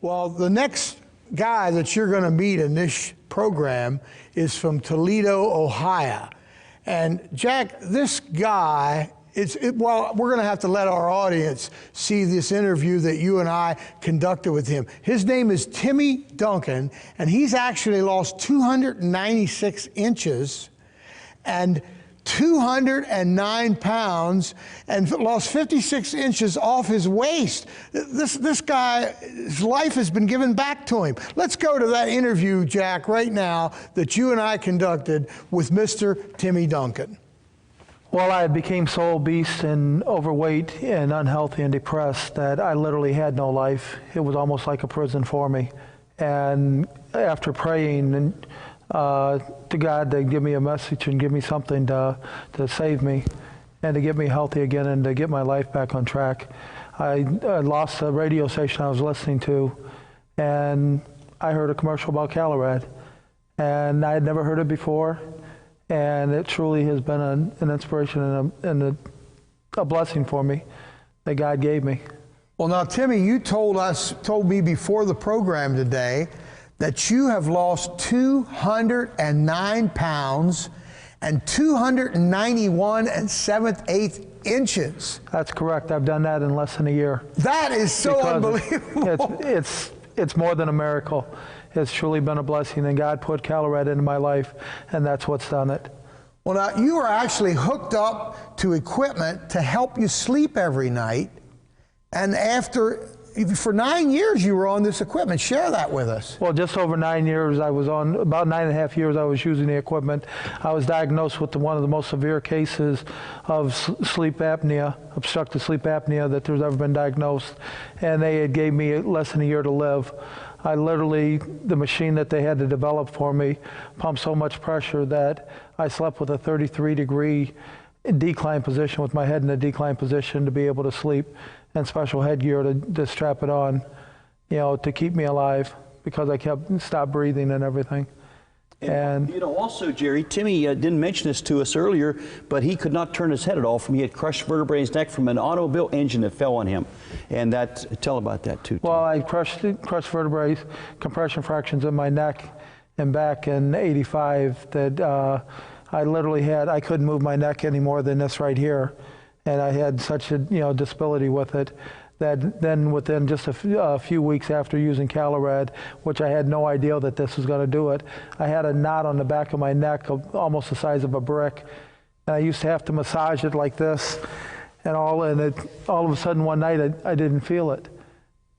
Well, the next guy that you're going to meet in this program is from Toledo, Ohio. And Jack, this guy, well, we're going to have to let our audience see this interview that you and I conducted with him. His name is Timmy Duncan, and he's actually lost 296 inches and 209 pounds and lost 56 inches off his waist. This guy's life has been given back to him. Let's go to that interview, Jack, right now that you and I conducted with Mr. Timmy Duncan. Well, I became so obese and overweight and unhealthy and depressed that I literally had no life. It was almost like a prison for me. And after praying to God to give me a message and give me something to save me and to get me healthy again and to get my life back on track, I lost the radio station I was listening to, and I heard a commercial about Calarad, and I had never heard it before, and it truly has been an inspiration and a blessing for me that God gave me. Well, now, Timmy, you told me before the program today that you have lost 209 pounds and 291 7/8 inches. That's correct. I've done that in less than a year. That is so unbelievable. It's more than a miracle. It's truly been a blessing, and God put Calarad into my life, and that's what's done it. Well, now, you are actually hooked up to equipment to help you sleep every night, and for 9 years you were on this equipment. Share that with us. Well, just over 9 years I was on, about 9.5 years I was using the equipment. I was diagnosed with one of the most severe cases of sleep apnea, obstructive sleep apnea that there's ever been diagnosed, and they had gave me less than a year to live. I literally, the machine that they had to develop for me pumped so much pressure that I slept with a 33-degree decline position, with my head in a decline position to be able to sleep, and special headgear to strap it on, to keep me alive, because I stopped breathing and everything. And also, Jerry, Timmy didn't mention this to us earlier, but he could not turn his head at all. He had crushed vertebrae in his neck from an automobile engine that fell on him. And tell about that too. Well, I crushed vertebrae, compression fractions in my neck and back in '85 that I literally I couldn't move my neck any more than this right here. And I had such a disability with it that then within just a few weeks after using Calarad, which I had no idea that this was going to do it, I had a knot on the back of my neck almost the size of a brick, and I used to have to massage it like this, and all of a sudden one night I didn't feel it,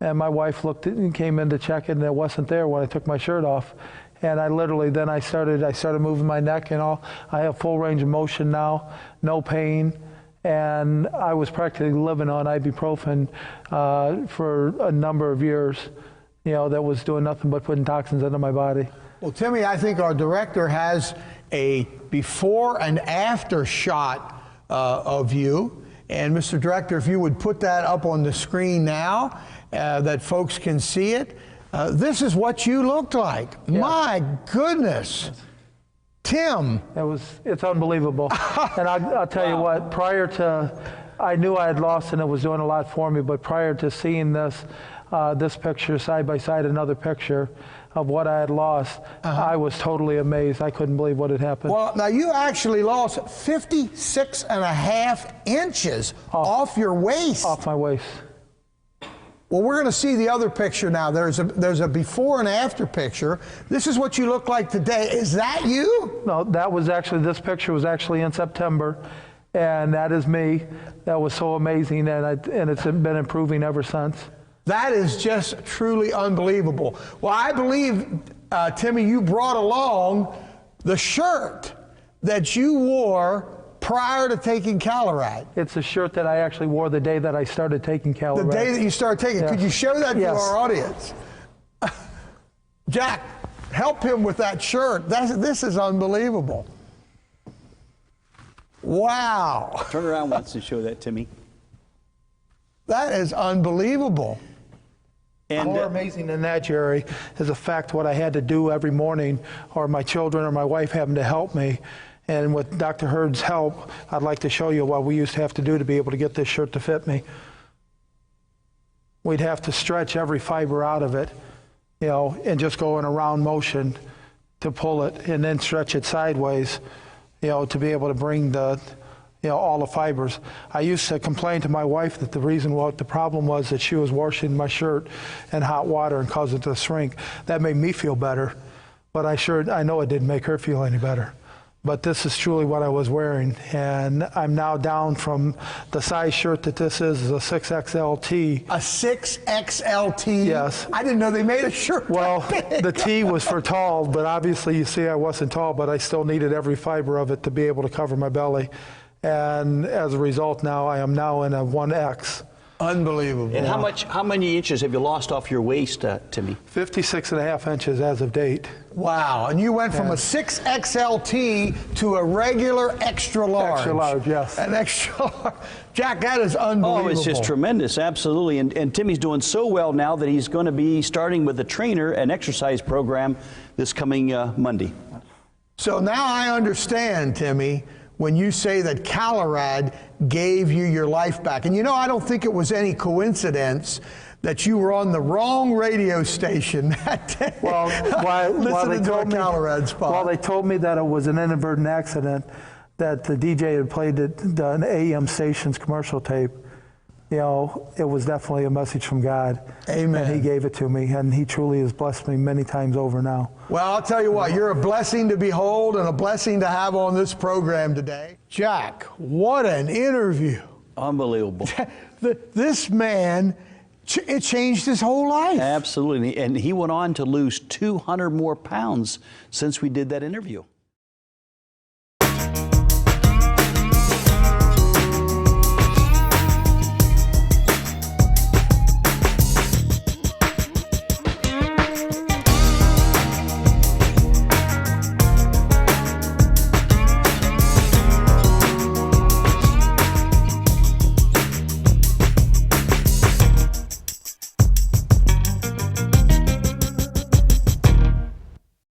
and my wife looked at it and came in to check it, and it wasn't there when I took my shirt off. And I literally, then I started moving my neck and all. I have full range of motion now, no pain. And I was practically living on ibuprofen for a number of years, that was doing nothing but putting toxins into my body. Well, Timmy, I think our director has a before and after shot of you. And Mr. Director, if you would put that up on the screen now, that folks can see it. This is what you looked like. Yeah. My goodness. Tim. It's unbelievable. And I'll tell you what, I knew I had lost and it was doing a lot for me, but prior to seeing this picture side by side, another picture of what I had lost, I was totally amazed. I couldn't believe what had happened. Well, now you actually lost 56.5 inches off your waist. Off my waist. Well, we're going to see the other picture now. There's a before and after picture. This is what you look like today. Is that you? No, this picture was actually in September, and that is me. That was so amazing, and it's been improving ever since. That is just truly unbelievable. Well, I believe, Timmy, you brought along the shirt that you wore prior to taking Calarad. It's a shirt that I actually wore the day that I started taking Calarad. The day that you started taking it. Yes. Could you show that Yes. to our audience? Jack, help him with that shirt. This is unbelievable. Wow. Turn around once and show that to me. That is unbelievable. And more amazing than that, Jerry, is the fact what I had to do every morning, or my children or my wife having to help me. And with Dr. Hurd's help, I'd like to show you what we used to have to do to be able to get this shirt to fit me. we'd have to stretch every fiber out of it, you know, and just go in a round motion to pull it, and then stretch it sideways, you know, to be able to bring the, you know, all the fibers. I used to complain to my wife that the problem was that she was washing my shirt in hot water and caused it to shrink. That made me feel better, but I know it didn't make her feel any better. But this is truly what I was wearing, and I'm now down from the size shirt that this is a 6XLT. A 6XLT? Yes. I didn't know they made a shirt. Well, that big. the T was for tall, but obviously you see I wasn't tall, but I still needed every fiber of it to be able to cover my belly. And as a result, now I am now in a 1X. Unbelievable. And how many inches have you lost off your waist, Timmy? 56.5 inches as of date. Wow. And you went from a 6XLT to a regular extra large. Extra large, yes. An extra large. Jack, that is unbelievable. Oh, it's just tremendous, absolutely. And Timmy's doing so well now that he's going to be starting with a trainer, an exercise program this coming Monday. So now I understand, Timmy, when you say that Calorad gave you your life back. And you know, I don't think it was any coincidence that you were on the wrong radio station that day. Well, while they told me, Calorad spot. While they told me that it was an inadvertent accident, that the DJ had played the AM station's commercial tape, you know, it was definitely a message from God. Amen. And he gave it to me, and he truly has blessed me many times over now. Well, I'll tell you what, you're a blessing to behold and a blessing to have on this program today. Jack, what an interview. Unbelievable. This man, it changed his whole life. Absolutely. And he went on to lose 200 more pounds since we did that interview.